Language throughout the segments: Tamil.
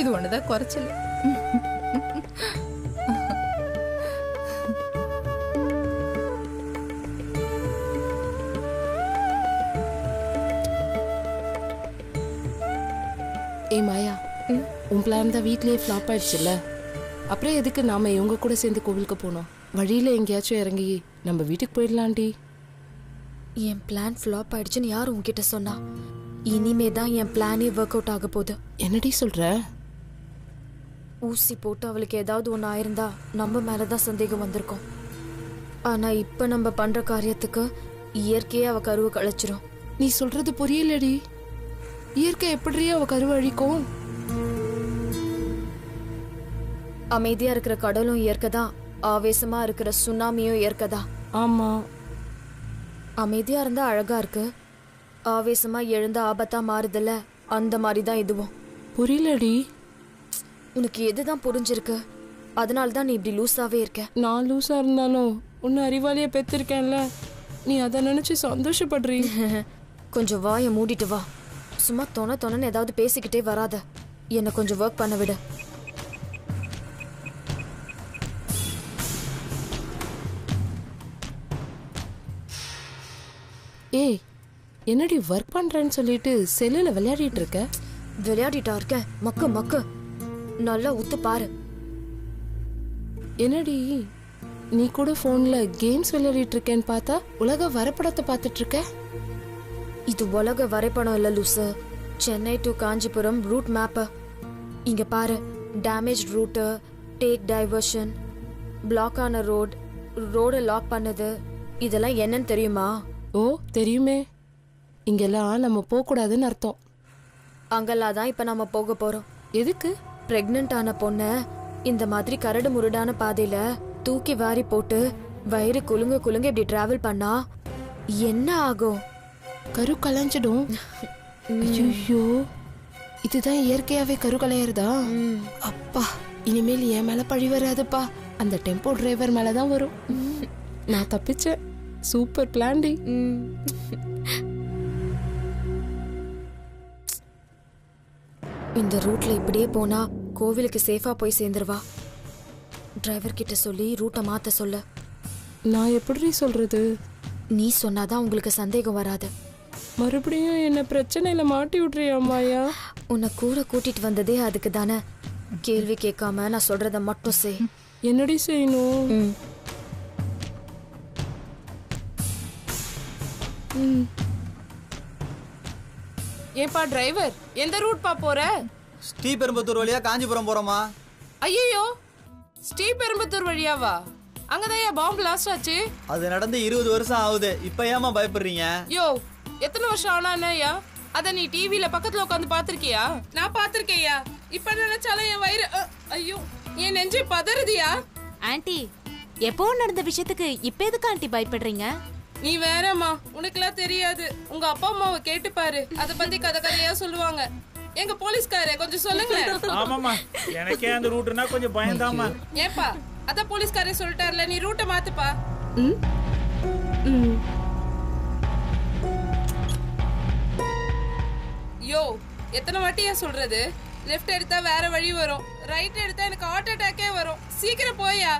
இது ஒண்ணுதான் குறைச்சல். ஏ மாயா, உன் பிளான் தான் வீட்லயே ஃப்ளாப் ஆயிடுச்சுல்ல. அப்புறம் எதுக்கு நாம இவங்க கூட சேர்ந்து கோவிலுக்கு போனோம்? வழியில எங்கேயாச்சும் இறங்கி நம்ம வீட்டுக்கு போயிடலாண்டி. என் பிளான் ஃப்ளாப் ஆயிடுச்சுன்னு யார் உன்கிட்ட சொன்னா? இனிமே தான் என் பிளானே ஒர்க் அவுட் ஆக போகுது. என்னடி சொல்ற? ஊசி போட்டு அவளுக்கு ஏதாவது ஒன்று ஆயிருந்தா நம்ம மேலதான் சந்தேகம் வந்திருக்கும். ஆனா இப்ப நம்ம பண்ற காரியத்துக்கு இயற்கையே அவ கருவை கழிச்சிரும். நீ சொல்றது புரியலடி. இயற்கை எப்படியே அவ கருவை அழிக்கும்? அமைதியா இருக்கிற கடலும் இயற்கை தான், ஆவேசமா இருக்கிற சுனாமியும் இயற்கை தான். ஆமா, அமைதியா இருந்தா அழகா இருக்கு, ஆவேசமா எழுந்த ஆபத்தா மாறுதுல்ல, அந்த மாதிரி தான் இதுவும். புரியலடி. உனக்கு எதுதான் புரிஞ்சிருக்கு? அதனால தான் நீ இப்படி லூஸாவே இருக்க. நான் லூஸா இருந்தாலும் உன்னை அறிவாளியா பெற்றிருக்கேன்ல, நீ அதை நினைச்சு சந்தோஷப்படுறீ. கொஞ்சம் வாயை மூடிட்டு வா. சும்மா தொணன்னு ஏதாவது பேசிக்கிட்டே வராத. என்னை கொஞ்சம் ஒர்க் பண்ண விடு. ஏய், என்னடி ஒர்க் பண்றேன்னு சொல்லிட்டு செல்லுல விளையாடிட்டு இருக்க? விளையாடிட்டா இருக்க? மக்கு மக்கு நல்லா உத்து பாரு. என்னடி நீ கூட போன்ல கேம்ஸ் விளையாடிட்டு இருக்கேன்னு பார்த்தா உலக வரைபடத்தை பார்த்துட்டு இருக்க. இது உலக வரைபடம் இல்ல லூசு, Chennai to Kanchipuram route map. இங்க பாரு, damage route, take diversion, block ஆன ரோடு லாக் பண்ணது, இதெல்லாம் என்னன்னு தெரியுமா? ஓ தெரியுமே. இங்கெல்லாம் நம்ம போக கூடாதுன்னு அர்த்தம். அங்கெல்லாம் தான் இப்ப நம்ம போக போறோம். எதுக்கு? பிரெக்னன்ட் ஆன பொண்ண இந்த மாதிரி கரடு முரடான பாதையில தூக்கி வாரி போட்டு வயிறு குலுங்க குலுங்க இப்படி டிராவல் பண்ணா என்ன ஆகும்? கரு கலைஞ்சிடும். ஐயோ, இதுதான் இயற்கையாவே கரு கலையறதா? அப்பா, இனிமேல் என் மேல பழி வராதுப்பா, அந்த டெம்போ டிரைவர் மேலதான் வரும். நான் தப்பிச்சேன். சூப்பர் பிளான்டி. இந்த ரூட்ல இப்படியே போனா கோவிலுக்கு சேஃபா போய் சேர்ந்துருவா. டிரைவர் கிட்ட சொல்லி ரூட்டை மாத்த சொல்ல. நான் எப்படி சொல்றது? நீ சொன்னாதான் உங்களுக்கு சந்தேகம் வராது. மறுபடியும் என்ன பிரச்சனையில மாட்டி விட்டுறியா மாயா? உன்னை கூட கூட்டிட்டு வந்ததே அதுக்கு தானே. கேள்வி கேட்காம நான் சொல்றத மட்டும் செய். என்னடி செய்யணும்? ஏப்பா டிரைவர், எந்த ரூட் பா போற? ஸ்ரீபெரும்புத்தூர் வழியா காஞ்சிபுரம் போறோமா? ஐயோ, ஸ்ரீபெரும்புத்தூர் வழியாவா? அங்கதான் பாம்பு பிளாஸ்ட் ஆச்சு. அது நடந்து 20 வருஷம் ஆகுது. இப்ப ஏமா பயப்படுறீங்க? யோ, எத்தனை வருஷம் ஆனாயா? அத நீ டிவில பக்கத்துல உட்காந்து பாத்திருக்கியா? நான் பாத்திருக்கேயா. இப்ப நினைச்சாலும் என் வயிறு, ஐயோ, என் நெஞ்சு பதறுதியா. ஆன்ட்டி, எப்போ நடந்த விஷயத்துக்கு இப்ப எதுக்கு ஆன்ட்டி பயப்படுறீங்க? நீ வேறம்மா, உனக்குலாம் தெரியாது. உங்க அப்பா அம்மாவை கேட்டு பாரு, அத பத்தி கதையா சொல்லுவாங்க. எங்க போலீஸ்காரே கொஞ்சம் சொல்லுங்க. ஆமாமா, எனக்கே அந்த ரூட்னா கொஞ்சம் பயந்தாமா. ஏப்பா, அத போலீஸ்காரே சொல்லிட்டார்ல, நீ ரூட்டை மாத்துப்பா. யோ, எத்தனை வாட்டியா சொல்றது? லெஃப்ட் எடுத்தா வேற வழி வரும், ரைட் எடுத்தா எனக்கு ஹார்ட் அட்டாக்கே வரும். சீக்கிரம் போயா.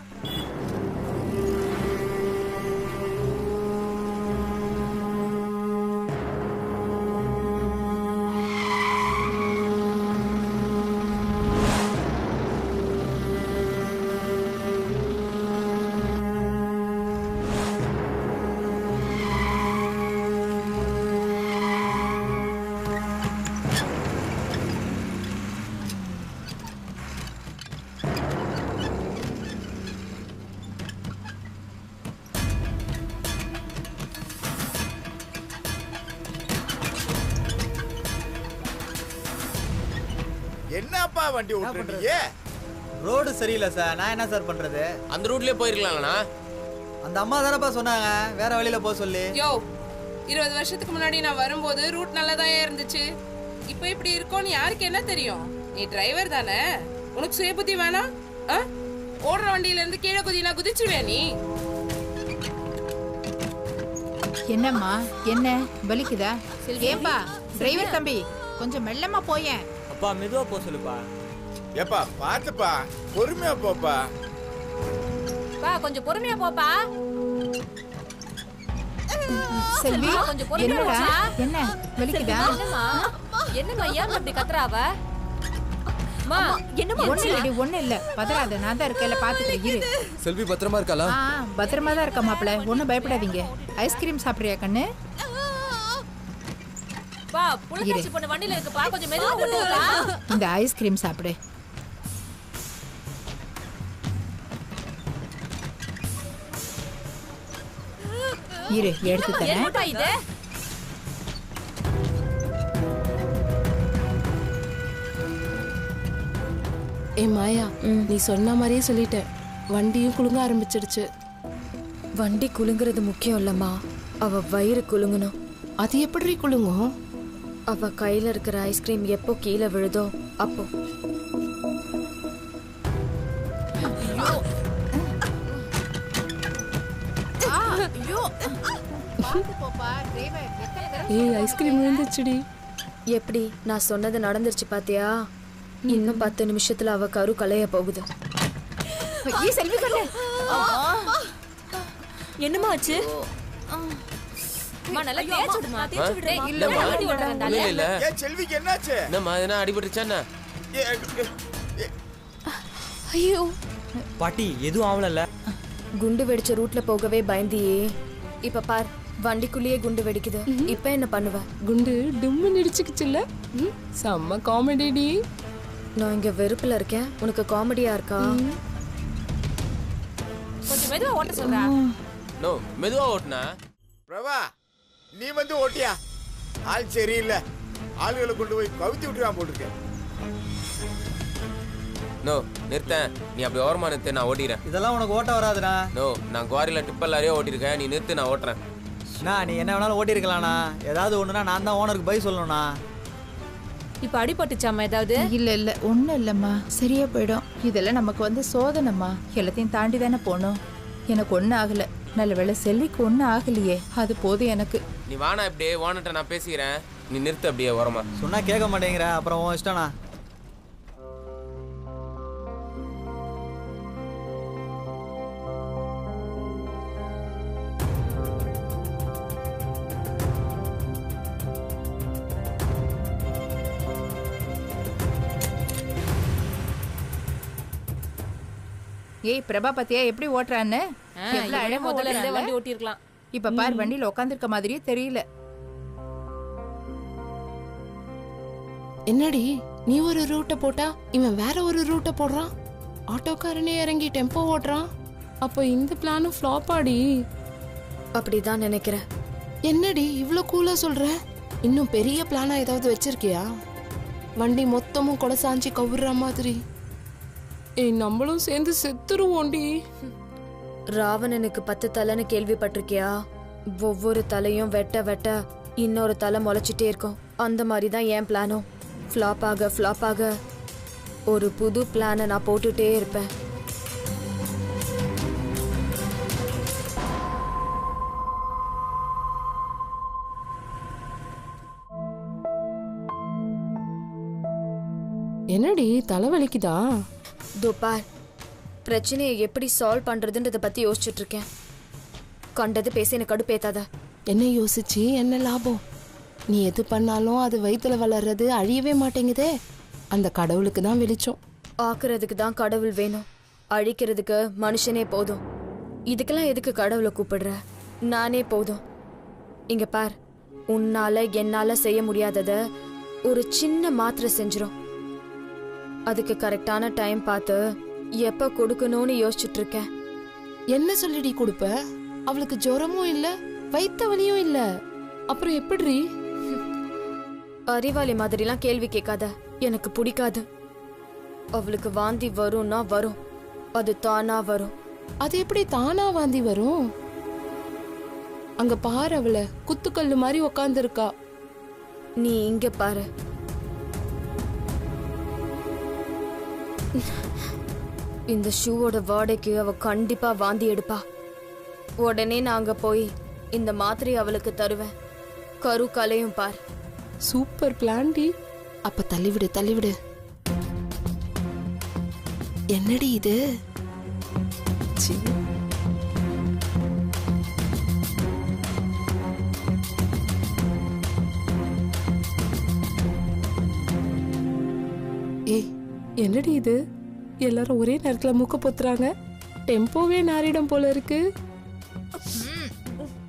என்னப்பா வண்டி ஓட்டுறீங்க? ரோடு சரியில்லை சார். நான் என்ன சார் பண்றது? அந்த ரூட்லயே போயிருக்கலாம்ண்ணா. அந்த அம்மா தானப்பா சொன்னாங்க வேற வழியில போக சொல்லி. யோ, 20 வருஷத்துக்கு முன்னாடி நான் வரும்போது ரூட் நல்லதா இருந்துச்சு. இப்போ இப்படி இருக்கோன்னு யாருக்கு என்ன தெரியும்? நீ டிரைவர் தானே, உனக்கு சுய புத்தி வேணாம்? ஓடுற வண்டியில இருந்து கீழே குதினா குதிச்சுவே நீ. என்னம்மா, என்ன வலிக்குதா? ஏன்பா டிரைவர் தம்பி, கொஞ்சம் மெல்லமா போயேன். அப்பா மெதுவா போ சொல்லுப்பா. ஏப்பா பாத்துப்பா, பொறுமையா போப்பா. பா கொஞ்சம் பொறுமையா போப்பா. செல்வி கொஞ்சம் பொறுமையா என்னடா போப்பா. என்ன வலிக்குதா? என்னம்மா ஏன் அப்படி கத்துறாவ? அம்மா என்னம்மா ஒண்ணு இல்லடி, ஒண்ணு இல்ல, பதறாத, நான் தான் இருக்கேன்ல, பாத்துக்கிறேன் இரு. செல்வி பத்திரமா இருக்காளா? பத்திரமா தான் இருக்கா மாப்பிள்ள, ஒன்றும் பயப்படாதீங்க. ஐஸ்கிரீம் சாப்பிட்றியா கண்ணு? பா புள்ளச்சி பொண்ணு வண்டியில இருக்குப்பா, கொஞ்சம் மெதுவா ஓட்டுங்கப்பா. இந்த ஐஸ்கிரீம் சாப்பிடு. இரு எடுத்து தரேன். என்னப்பா இது? ஏ மாயா, நீ சொன்ன மாதிரியே சொல்லிட்டேன். வண்டியும் குலுங்க ஆரம்பிச்சிடுச்சு. வண்டி குலுங்குறது முக்கியம் இல்லம்மா, அவ வயிறு குலுங்கணும். அது எப்படி குலுங்கும்? அவ கையில இருக்கிற ஐஸ்கிரீம் எப்போ கீழே விழுதோ அப்போ. ஏய், ஐஸ்கிரீம் விழுந்துச்சுடி. எப்படி நான் சொன்னது நடந்துருச்சு பாத்தியா? இன்னும் 10 நிமிஷத்துல அவ கரு கலைய போகுது. செல்வி கண்ணு, என்னம்மா ஆச்சு? அம்மா நல்லா தேய்ச்சு விடுமா, தேய்ச்சு விடுறே. இல்ல வண்டி ஓட்ட வந்தால. இல்ல ஏன் செல்விக்கு என்னாச்சு? என்னம்மா எதனா அடிபட்டுச்சா என்ன? ஐயோ, பாட்டி எதுவும் ஆகல. குண்டு வெடிச்ச ரூட்ல போகவே பயந்தியே, இப்ப பார் வண்டிக்குள்ளேயே குண்டு வெடிக்குது. இப்ப என்ன பண்ணுவ? குண்டு டும்மு நிடிச்சுக்குச்சுல்ல. செம்ம காமெடிடி. நான் இங்க வெறுப்புல இருக்கேன், உனக்கு காமெடியா இருக்கா? கொஞ்சம் மெதுவா ஓட்ட சொல்றா. நோ மெதுவா ஓட்டுனா. பிரபா, நீ வந்து ஓட்டியா? ஆள் சரியில்லை, ஆளுகளை கொண்டு போய் கவுத்தி விட்டுருவான் போட்டுருக்க. நோ நிறுத்தேன், நீ அப்படி ஓரமா நிறுத்து, நான் ஓட்டிக்கிறேன். இதெல்லாம் உனக்கு ஓட்ட வராதுண்ணா. நோ நான் குவாரியில டிப்பல் லாரியே ஓட்டிருக்கேன், நீ நிறுத்து, நான் ஓட்டுறேன். நீ என்ன வேணாலும் ஓட்டிருக்கலாண்ணா. ஏதாவது ஒண்ணுனா நான் தான் ஓனருக்கு பை சொல்லணும்ண்ணா. இப்ப அடிபட்டுச்சாமா ஏதாவது? இல்ல இல்ல, ஒண்ணும் இல்லம்மா, சரியா போயிடும். இதெல்லாம் நமக்கு வந்து சோதனைம்மா, எல்லாத்தையும் தாண்டி தானே போகணும். எனக்கு ஒன்றும் ஆகல, நல்ல வேளை செல்விக்கு ஒன்றும் ஆகலையே, அது போதும் எனக்கு. நீ வானா இப்படியே ஓனட்ட நான் பேசிக்கிறேன், நீ நிறுத்து அப்படியே ஓரமா. சொன்னா கேட்க மாட்டேங்கிற, அப்புறம் உன் இஷ்டம்ண்ணா. ஏய் பிரபா, பத்தியா எப்படி ஓட்டுறான்னு? எவ்வளவு அழகா முதல்ல இருந்தே ஓட்டுறான்ல? வண்டி ஓட்டிருக்கலாம். இப்ப பார், வண்டியில உட்காந்துருக்க மாதிரியே தெரியல. என்னடி, நீ ஒரு ரூட்டை போட்டா இவன் வேற ஒரு ரூட்டை போடுறான். ஆட்டோக்காரனே இறங்கி டெம்போ ஓட்டுறான். அப்போ இந்த பிளானும் ஃப்ளாப் ஆடி. அப்படிதான் நினைக்கிறேன். என்னடி இவ்ளோ கூலா சொல்ற? இன்னும் பெரிய பிளானா ஏதாவது வச்சிருக்கியா? வண்டி மொத்தமும் கொடை சாஞ்சி கவுற மாதிரி. ஏய், நம்மளும் சேர்ந்து செத்துருவோண்டி. ராவணனுக்கு 10 தலைன்னு கேள்விப்பட்டிருக்கியா? ஒவ்வொரு தலையும் வெட்ட வெட்ட இன்னொரு தலை முளைச்சிட்டே இருக்கும். அந்த மாதிரி தான் என் பிளானும். ஃப்ளாப் ஆக ஒரு புது பிளானை நான் போட்டுட்டே இருப்பேன். என்னடி தலைவலிக்குதா? துபார், பிரச்சனையை எப்படி சால்வ் பண்றதுன்றத பத்தி யோசிச்சுட்டு இருக்கேன். கண்டது பேசி எனக்கு கடுப்பேத்தாத. என்ன யோசிச்சு என்ன லாபம்? நீ எது பண்ணாலும் அது வயித்துல வளர்றது அழியவே மாட்டேங்குதே. அந்த கடவுளுக்கு தான் வெளிச்சம். ஆக்குறதுக்கு தான் கடவுள் வேணும், அழிக்கிறதுக்கு மனுஷனே போதும். இதுக்கெல்லாம் எதுக்கு கடவுளை கூப்பிடுற? நானே போதும். இங்க பார், உன்னால என்னால செய்ய முடியாதத ஒரு சின்ன மாத்திரை செஞ்சிரும். அதுக்கு கரெக்டான டைம் பார்த்து எப்ப கொடுக்கணும்னு யோசிச்சுட்டு இருக்கேன். என்ன சொல்லிடி கொடுப்ப? அவளுக்கு ஜுரமும் இல்ல, வயித்த வலியும் இல்ல, அப்புறம் எப்படி? அறிவாளி மாதிரிலாம் கேள்வி கேட்காத, எனக்கு பிடிக்காது. அவளுக்கு வாந்தி வரும்னா வரும், அது தானா வரும். அது எப்படி தானா வாந்தி வரும்? அங்க பாரு, அவள குத்துக்கல்லு மாதிரி உக்காந்து இருக்கா. நீ இங்க பாரு. இந்த ஷூவோட வாடகைக்கு அவ கண்டிப்பா வாந்தி எடுப்பா. உடனே நான் அங்க போய் இந்த மாத்திரை அவளுக்கு தருவேன். கரு கலையும் பார். சூப்பர் பிளான்டி. அப்ப தள்ளிவிடு தள்ளிவிடு. என்னடி இது? சீ. ஏய், என்னடி இது? எல்லாரும் ஒரே நேரத்துல மூக்க பொத்துறாங்க. டெம்போவே நாரிடம் போல இருக்கு.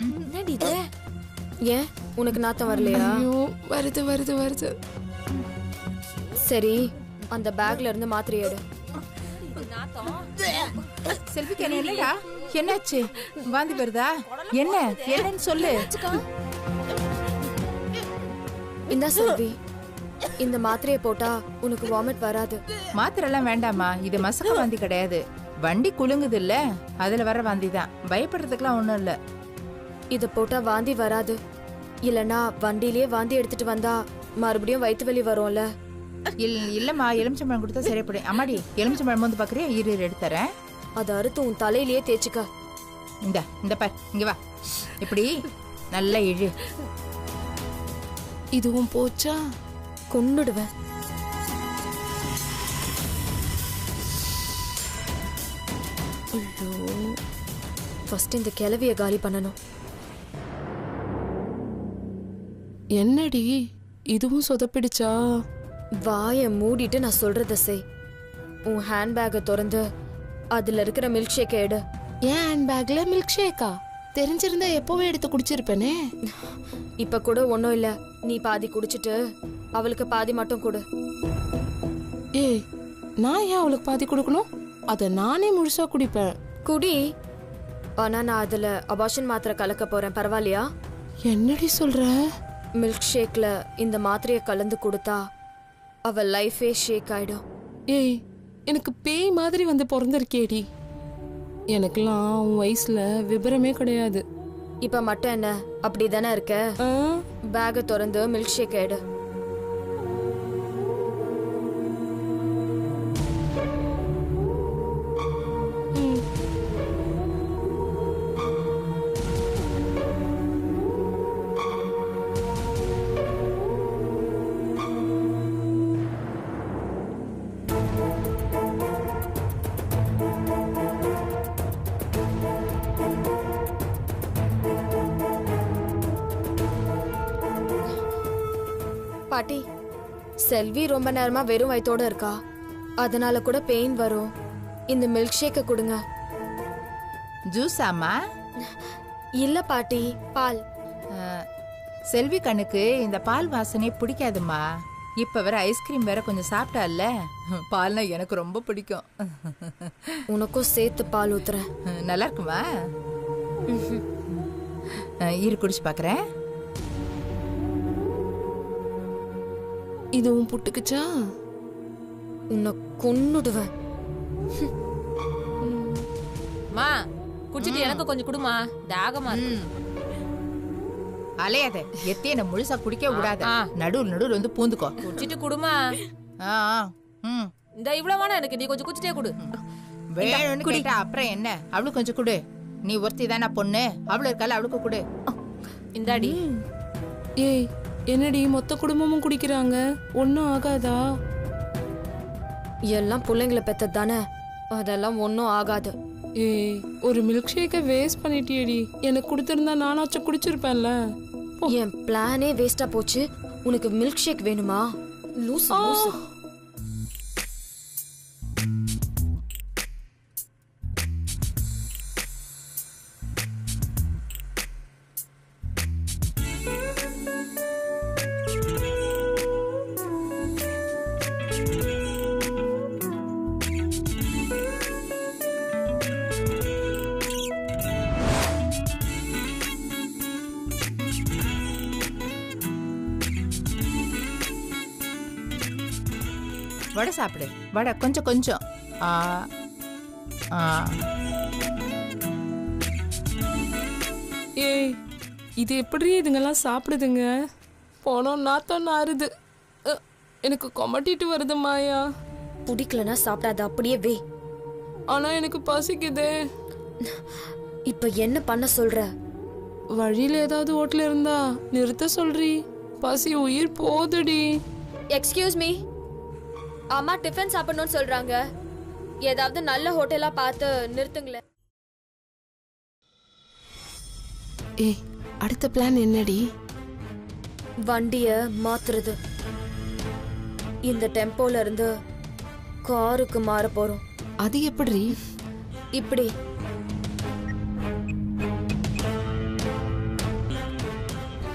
என்னடி இது? ஏன் உனக்கு நாத்தம் வரலையா? ஐயோ, வருது வருது வருது. சரி, அந்த பேக்ல இருந்து மாத்திரை எடு. செல்விக்கு என்ன இல்லடா? என்னாச்சு? வாந்தி வருதா? என்னன்னு சொல்லு. இந்த செல்வி, இந்த மாத்திரையை போட்டா உனக்கு வாமிட் வராது. மாத்திரை எல்லாம் வேண்டாமா, இது மசக்க வாந்தி கிடையாது. வண்டி குலுங்குது இல்ல, அதுல வர வாந்தி தான். பயப்படுறதுக்குலாம் ஒண்ணும் இல்ல. இத போட்டா வாந்தி வராது. இல்லனா வண்டியிலேயே வாந்தி எடுத்துட்டு வந்தா மறுபடியும் வயிற்று வலி வரும்ல. இல்லம்மா, எலுமிச்சம்பழம் கொடுத்தா சரிப்படும். அம்மாடி, எலுமிச்சம்பழம் வந்து பாக்குறியா? இரு எடுத்துறேன். அதை அறுத்து உன் தலையிலேயே தேய்ச்சிக்க. இந்த பார், இங்க வா. இப்படி நல்லா இழு. இதுவும் போச்சா? கொன்னுடுவேன். ஐயோ, ஃபர்ஸ்ட் இந்த கிளவிய காலி பண்ணணும். என்னடி இதுவும் சொதப்பிடுச்சா? வாயை மூடிட்டு நான் சொல்றத செய். உன் ஹேண்ட்பேக்கை திறந்து அதுல இருக்கிற மில்க் ஷேக்கை எடு. ஏன் ஹேண்ட் பேக்ல மில்க் ஷேக்கா? தெரிஞ்சிருந்தா எப்பவே எடுத்து குடிச்சிருப்பேனே. இப்ப கூட ஒன்றும் இல்லை, நீ பாதி குடிச்சிட்டு அவளுக்கு பாதி மட்டும் கொடு. ஏய், நான் ஏன் அவளுக்கு பாதி கொடுக்கணும்? அதை நானே முழுசா குடிப்பேன். குடி. ஆனா நான் அதுல அபார்ஷன் மாத்திரை கலக்க போறேன், பரவாயில்லையா? என்னடி சொல்ற? மில்க் ஷேக்ல இந்த மாத்திரையை கலந்து கொடுத்தா அவ லைஃபே ஷேக் ஆயிடும். ஏய், எனக்கு பேய் மாதிரி வந்து பிறந்திருக்கேடி. எனக்குலாம் உன் வயசுல விபரமே கிடையாது. இப்ப மட்டும் என்ன அப்படிதானே இருக்க? ஆ? பேக்கை திறந்து மில்க் ஷேக் எடு. பாட்டி, செல்வி ரொம்ப நேரமா வெறும் வயித்தோட இருக்கா, அதனால கூட பெயின் வரும். இந்த மில்க் ஷேக்கை கொடுங்க. ஜூஸாமா? இல்ல பாட்டி, பால். செல்வி கண்ணுக்கு இந்த பால் வாசனை பிடிக்காதுமா. இப்ப வேற ஐஸ்கிரீம் வேற கொஞ்சம் சாப்பிட்டால, பால்னா எனக்கு ரொம்ப பிடிக்கும். உனக்கும் சேர்த்து பால் ஊத்துறேன். நல்லா இருக்குமா? இரு, குடிச்சு பாக்குறேன். இதுவும் புட்டுக்குச்சா? உன்னை கொன்னுடுவேன். மா, குடிச்சிட்டு எனக்கு கொஞ்சம் குடுமா, தாகமா இருக்கு. அலையாத, எத்தைய நான் முழுசா குடிக்க விடாத. நடுவில் வந்து பூந்துக்கோ. குடிச்சிட்டு குடுமா. இந்த இவ்வளவு வேணா எனக்கு, நீ கொஞ்சம் குடிச்சிட்டே குடு. வேணும்னு கேட்டா அப்புறம் என்ன? அவளுக்கு கொஞ்சம் குடு. நீ ஒருத்தி தானே பொண்ணு, அவளு இருக்கால, அவளுக்கு குடு. இந்தாடி. ஏய், என்னடி மொத்த குடும்பமும் குடிக்கிறாங்க? ஒன்னும் ஆகாதா? எல்லாம் பிள்ளைங்களை பெத்தது தானே, அதெல்லாம் ஒன்றும் ஆகாது. ஏய், ஒரு மில்க் ஷேக்கை வேஸ்ட் பண்ணிட்டியடி. எனக்கு கொடுத்திருந்தா நானாச்சும் குடிச்சிருப்பேன்ல. என் பிளானே வேஸ்டா போச்சு. உனக்கு மில்க் ஷேக் வேணுமா? லூசு லூசு. வடை சாப்பிடு, வடை கொஞ்சம் கொஞ்சம். ஏய், இது எப்படி இதுங்கெல்லாம் சாப்பிடுதுங்க? போனோம் நாத்தம் நாறுது. எனக்கு கொமட்டிட்டு வருது மாயா. பிடிக்கலன்னா சாப்பிடாத, அப்படியே வே. ஆனா எனக்கு பசிக்குதே. இப்ப என்ன பண்ண சொல்ற? வழியில ஏதாவது ஹோட்டல் இருந்தா நிறுத்த சொல்றி. பசி உயிர் போதுடி. எக்ஸ்கியூஸ் மீ, அம்மா டிஃபன் சாப்பிடணும்னு சொல்றாங்க. ஏதாவது நல்ல ஹோட்டலா பார்த்து நிறுத்துங்களேன். ஏய், அடுத்த பிளான் என்னடி? வண்டிய மாத்துறது. இந்த டெம்போல இருந்து காருக்கு மாற போறோம். அது எப்படி? இப்படி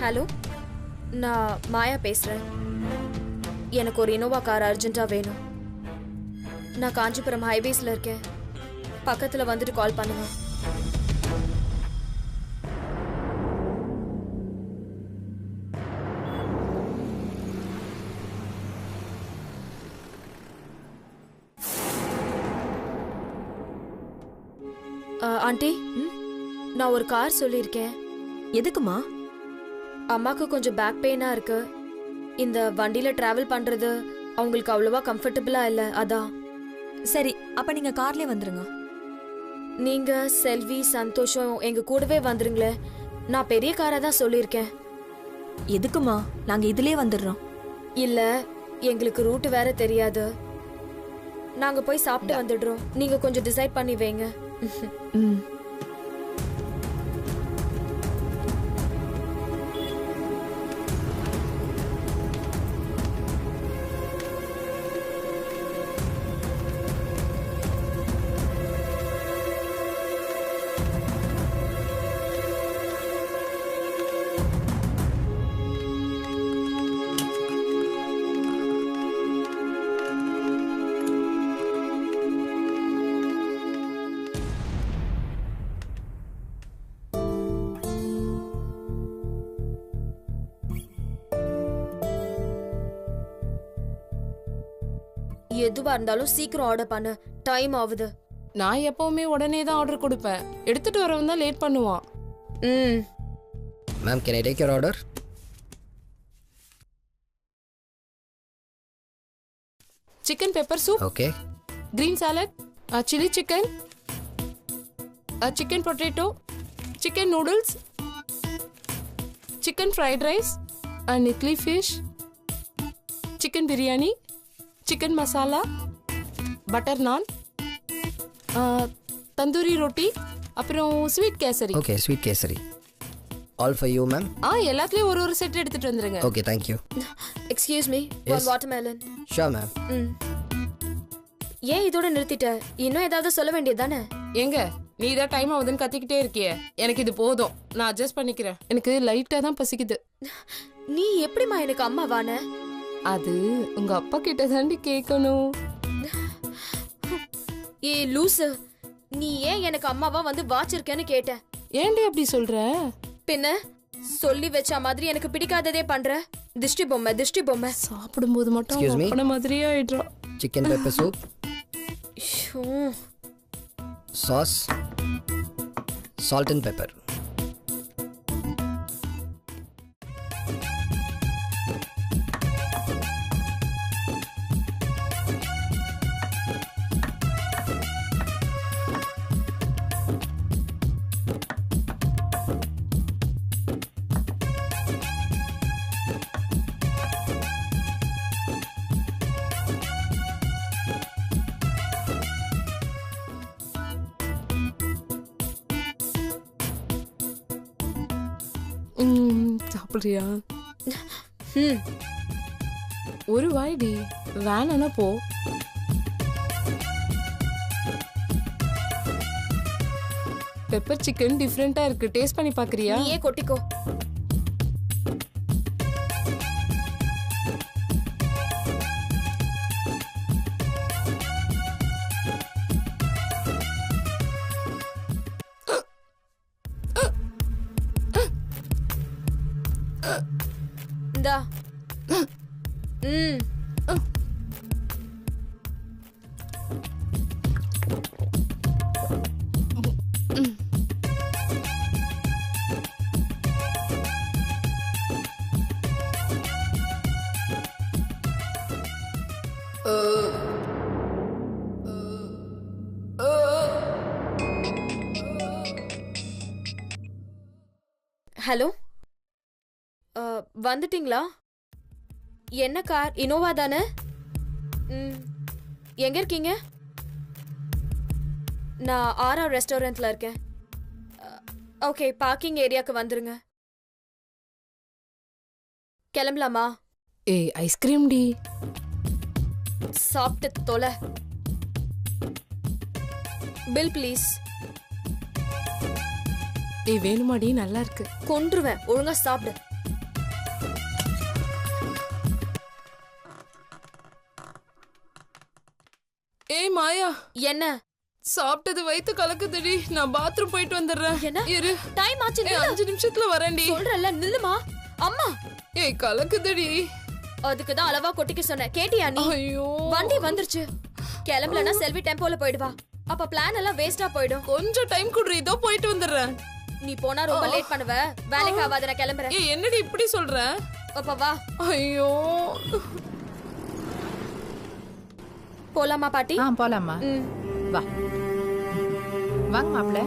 ஹலோ, நான் மாயா பேசுறேன். எனக்கு ஒரு இனோவா கார் அர்ஜென்ட்டா வேணும். நான் காஞ்சிபுரம் ஹைவேஸ்ல இருக்கேன். பக்கத்துல வந்துட்டு கால் பண்ணுங்க. ஆண்டி, நான் ஒரு கார் சொல்லியிருக்கேன். எதுக்குமா? அம்மாக்கு கொஞ்சம் பேக் பெயினா இருக்கு. இந்த வண்டியில டிராவல் பண்றது அவங்களுக்கு அவ்வளவா கம்ஃபர்டபுளா இல்ல, அதான். சரி, அப்ப நீங்க கார்லயே வந்துருங்க. நீங்க செல்வி சந்தோஷம் எங்க கூடவே வந்துருங்களே. நான் பெரிய காரா தான் சொல்லியிருக்கேன். எதுக்குமா? நாங்க இதுலயே வந்துடுறோம். இல்ல, எங்களுக்கு ரூட் வேற தெரியாது. நாங்க போய் சாப்பிட்டு வந்துடுறோம். நீங்க கொஞ்சம் டிசைட் பண்ணி வைங்க. ம். எதுவா இருந்தாலும் சீக்கிரம் ஆர்டர் பண்ணு, டைம் ஆகுது. நான் எப்பவுமே உடனே தான் ஆர்டர் கொடுப்பேன். எடுத்துட்டு வரவன் தான் லேட் பண்ணுவான். Ma'am, can I take your order? Chicken pepper soup, Okay. green salad, chili chicken, chicken potato, chicken noodles, chicken fried rice, idli fish, chicken biryani, chicken masala, butter naan, tandoori roti, அப்புறம் sweet kesari. Okay, sweet kesari. All for you, ma'am. எல்லாத்துலயும் ஒரு செட் எடுத்துட்டு வந்துருங்க. Okay, thank you. Excuse me, Yes. Watermelon. Sure, ma'am. ஏன் இதோட நிறுத்திட்ட? இன்னும் ஏதாவது சொல்ல வேண்டியதானே? எங்க நீ தான் டைம் ஆகுதுன்னு கத்திக்கிட்டே இருக்கியே. எனக்கு இது போதும், நான் அட்ஜஸ்ட் பண்ணிக்கிறேன். எனக்கு லைட்டா தான் பசிக்குது. நீ எப்படிமா எனக்கு அம்மாவான? அது உங்க அப்பா கிட்ட தாண்டி கேட்கணும். ஏ லூசு, நீ ஏன் எனக்கு அம்மாவா வந்து வாச்சிருக்கேன்னு கேட்ட. ஏன்டி அப்படி சொல்ற? பின்ன சொல்லி வச்ச மாதிரி எனக்கு பிடிக்காததே பண்ற. திஷ்டி பொம்மை, திஷ்டி பொம்மை. சாப்பிடும்போது மட்டும் Excuse me? அப்பன மாதிரியே ஆயிடுறா. Chicken pepper soup, show, sauce, salt and pepper. சாப்பிடுறியா? ஒரு வாய்டி, வேணானா போ. பெப்பர் சிக்கன் டிஃப்ரெண்டா இருக்கு, டேஸ்ட் பண்ணி பாக்குறியா? நீயே கொட்டிக்கோ. இந்தா. ஹலோ, வந்துட்டீங்களா? என்ன கார்? இனோவா தானே? எங்க இருக்கீங்க? நான் ஆரா ரெஸ்டாரண்ட்ல இருக்கேன். ஓகே, பார்க்கிங் ஏரியாக்கு வந்துருங்க. கிளம்பலாமா? ஏய் ஐஸ்கிரீம் டி. சாப்பிட்டு தொலை. Bill please. ஏய் வேணுமாடி, நல்லா இருக்கு. கொன்றுவேன், ஒழுங்கா சாப்பிடு. ஏய் மாயா, என்ன சாப்பிட்டது வயித்து கலக்குதுடி. நான் பாத்ரூம் போயிட்டு வந்துடுறேன். என்ன? இரு, டைம் ஆச்சு. 5 நிமிஷத்துல வரேன்டி. சொல்றல, நில்லுமா. அம்மா, ஏய் கலக்குதுடி. அதுக்கு தான் அளவா கொட்டிக்க சொன்னேன். கேட்டியா நீ? ஐயோ, வண்டி வந்துருச்சு. கிளம்பலனா செல்வி டெம்போல போயிடுவா. அப்ப பிளான் எல்லாம் வேஸ்டா போயிடும். கொஞ்சம் டைம் குடுறி, இதோ போயிட்டு வந்துடுறேன். நீ போனா ரொம்ப லேட் பண்ணுவ. வேலைக்கு ஆகாத, நான் கிளம்புறேன். ஏய் என்னடி இப்படி சொல்ற? அப்ப வா. ஐயோ, போலாமா பாட்டி? போலாமா. ம். வா வாங்க மாப்பிள்ள.